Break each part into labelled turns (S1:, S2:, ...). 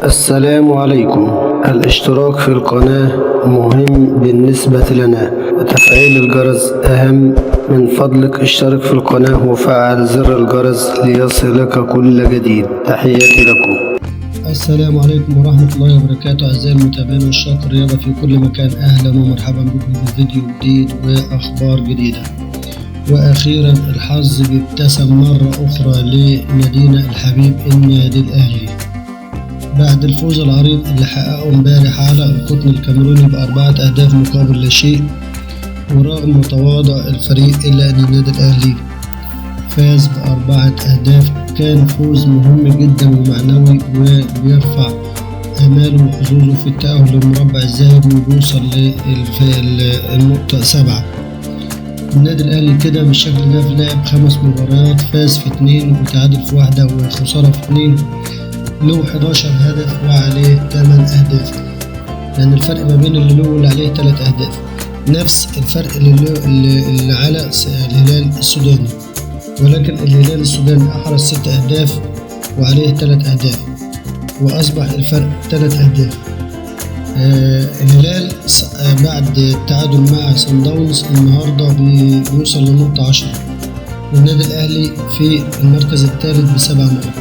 S1: السلام عليكم. الاشتراك في القناة مهم بالنسبة لنا، وتفعيل الجرس أهم. من فضلك اشترك في القناة وفعل زر الجرس ليصلك كل جديد. تحياتي لكم.
S2: السلام عليكم ورحمة الله وبركاته. أعزائي المتابعين والشاق الرياضة في كل مكان، أهلا ومرحبا بكم في فيديو جديد وأخبار جديدة. وأخيرا الحظ بيبتسم مرة أخرى لنادينا الحبيب النادي الأهلي بعد الفوز العريض اللي حققه امبارح على القطن الكاميروني ب4 أهداف مقابل لا شيء. ورغم تواضع الفريق إلا أن النادي الأهلي فاز ب4 أهداف. كان فوز مهم جدا ومعنوي وبيرفع آماله وحظوظه في التأهل للمربع الذهبي وبيوصل للنقطة 7. النادي الأهلي كده بالشكل ده لعب 5 مباريات، فاز في 2 وتعادل في 1 وخسارة في 2، له 11 هدف وعليه 8 أهداف. يعني الفرق ما بين اللي له واللي عليه 3 أهداف، نفس الفرق اللي على الهلال السوداني، ولكن الهلال السوداني أحرز 6 أهداف وعليه 3 أهداف، وأصبح الفرق 3 أهداف. الهلال بعد التعادل مع صن داونز النهاردة بيوصل لنقطة 10، والنادي الأهلي في المركز الثالث ب7 نقط.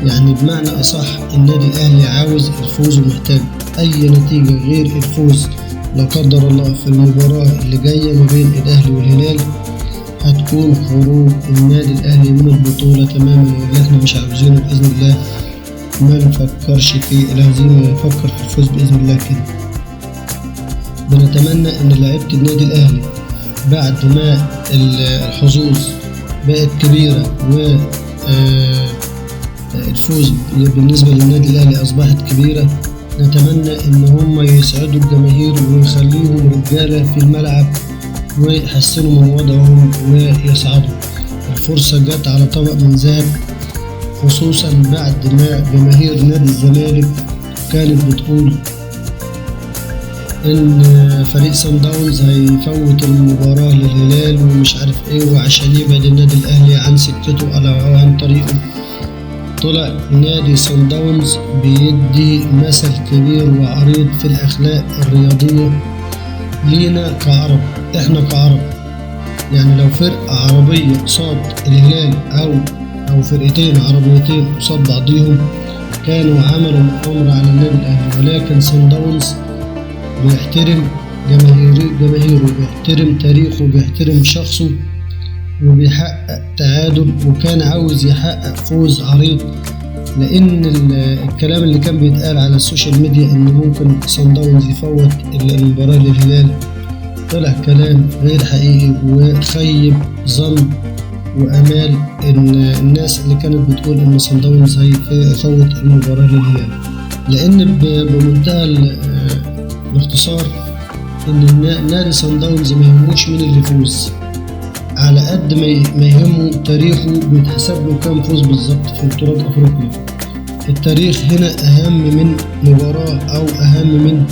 S2: يعني بمعنى أصح النادي الأهلي عاوز الفوز ومحتاج أي نتيجة غير الفوز لا قدر الله في المباراة اللي جاية ما بين الأهلي والهلال هتكون خروج النادي الأهلي من البطولة تماما، واللي احنا مش عاوزينه بإذن الله. ما نفكرش في الهزيمة، نفكر في الفوز بإذن الله كده. بنتمنى إن لعيبة النادي الأهلي بعد ما الحظوظ بقت كبيرة و الفوز بالنسبة للنادي الأهلي أصبحت كبيرة، نتمنى إن هم يسعدوا الجماهير ويخليهم رجالة في الملعب ويحسنوا من وضعهم ويسعدوا. الفرصة جت على طبق من ذهب، خصوصا بعد ما جماهير نادي الزمالك كانت بتقول إن فريق صن داونز هيفوت المباراة للهلال ومش عارف إيه، وعشان يبعد النادي الأهلي عن سكته أو عن طريقه. طلع نادي صن داونز بيدي مثل كبير وعريض في الأخلاق الرياضية لينا كعرب. إحنا كعرب يعني لو فرقة عربية قصاد الهلال أو فرقتين عربيتين قصاد بعضيهم كانوا عملوا مؤامرة على النادي الأهلي، ولكن صن داونز بيحترم جماهيره، بيحترم تاريخه، بيحترم شخصه، وبيحقق تعادل، وكان عاوز يحقق فوز عريض. لأن الكلام اللي كان بيتقال على السوشيال ميديا إن ممكن صن داونز يفوت المباراة للهلال طلع كلام غير حقيقي وخيب ظن وأمال الناس اللي كانت بتقول إن صن داونز هيفوت المباراة للهلال. لأن بمنتهى الاختصار إن نادي صن داونز ما يهموش مين اللي يفوز، على قد ما يهمه تاريخه بيتحسب له كام فوز بالظبط في بطولات أفريقيا. التاريخ هنا أهم من مباراة أو أهم من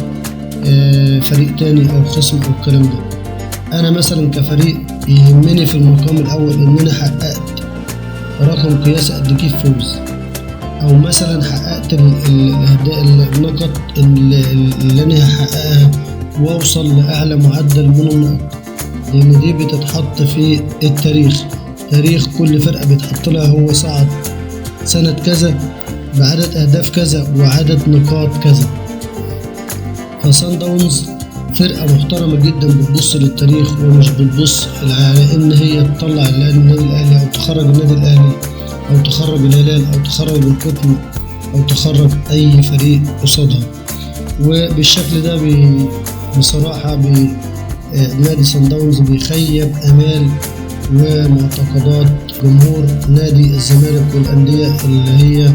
S2: فريق تاني أو خصم أو الكلام ده. أنا مثلا كفريق يهمني في المقام الأول إن أنا حققت رقم قياسي قد كيف فوز، أو مثلا حققت النقط اللي أنا هحققها وأوصل لأعلى معدل من النقط، لأن دي بتتحط في التاريخ. تاريخ كل فرقة بتحط لها هو صعد سنة كذا بعدد أهداف كذا وعدد نقاط كذا. فصن داونز فرقة محترمة جدا بتبص للتاريخ ومش بتبص على إن هي تطلع النادي الأهلي أو تخرج النادي الأهلي أو تخرج الهلال أو تخرج القطن أو تخرج أي فريق قصادها. وبالشكل ده بصراحة نادي صن داونز بيخيب آمال ومعتقدات جمهور نادي الزمالك والأندية اللي هي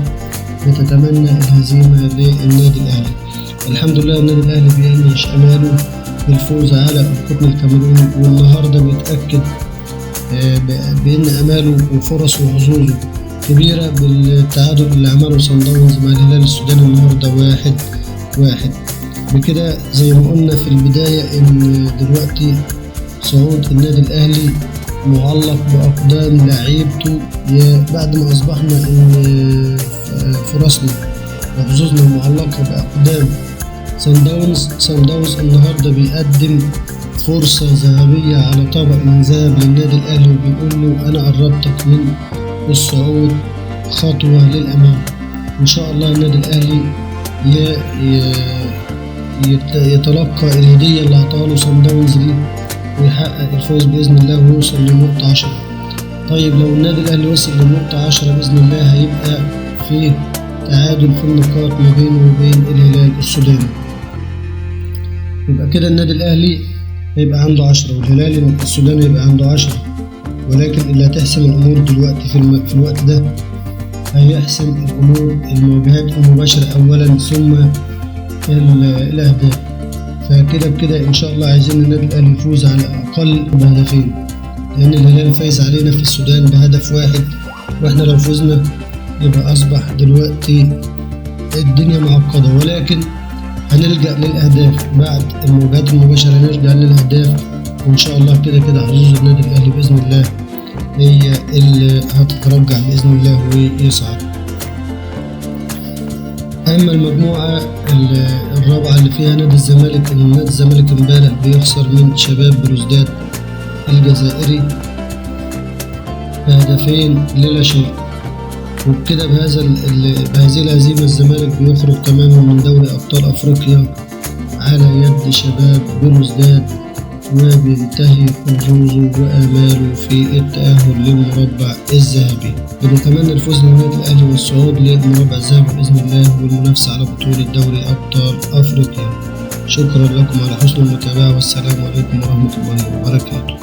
S2: بتتمنى الهزيمة للنادي الأهلي. الحمد لله النادي الأهلي بيهمش أماله بالفوز على القطن الكاميروني، والنهاردة بيتأكد بأن أماله وفرصه وحظوظه كبيرة بالتعادل اللي عمله صن داونز مع الهلال السوداني النهاردة 1-1. بكده زي ما قلنا في البداية إن دلوقتي صعود النادي الأهلي معلق بأقدام لاعيبته بعد ما أصبحنا إن فرصنا وحظوظنا معلقة بأقدام صن داونز النهاردة بيقدم فرصة ذهبية على طبق من ذهب للنادي الأهلي، وبيقول له أنا قربتك من الصعود خطوة للأمام. إن شاء الله النادي الأهلي يتلقى الهدية اللي أعطاها له صن داونز دي ويحقق الفوز بإذن الله ويوصل للنقطة 10. طيب لو النادي الأهلي وصل للنقطة 10 بإذن الله هيبقى في تعادل في النقاط ما بينه وبين الهلال السوداني. يبقى كده النادي الأهلي هيبقى عنده 10 والهلال السوداني يبقى عنده 10، ولكن اللي هتحسم الأمور دلوقتي في الوقت ده هيحسم الأمور المواجهات المباشرة أولا ثم الأهداف. فكده بكده إن شاء الله عايزين النادي الأهلي يفوز على الأقل بهدفين، لأن الهلال فايز علينا في السودان بهدف واحد، وإحنا لو فزنا يبقى أصبح دلوقتي الدنيا معقدة، ولكن هنلجأ للأهداف بعد المواجهات المباشرة، هنرجع للأهداف وإن شاء الله كده حظوظ النادي الأهلي بإذن الله هي اللي هتترجع بإذن الله ويصعد. أما المجموعة الرابعة اللي فيها نادي الزمالك، نادي الزمالك امبارح بيخسر من شباب بلوزداد الجزائري بهدفين لا شيء، وبكده بهذه الهزيمة الزمالك بيخرج تماما من دوري أبطال أفريقيا على يد شباب بلوزداد، وبينتهي حظوظه وآماله في التأهل للمربع الذهبي. بنتمنى الفوز للنادي الأهلي والصعود للمربع الذهبي بإذن الله والمنافسة على بطولة دوري أبطال أفريقيا. شكرا لكم على حسن المتابعة، والسلام عليكم ورحمة الله وبركاته.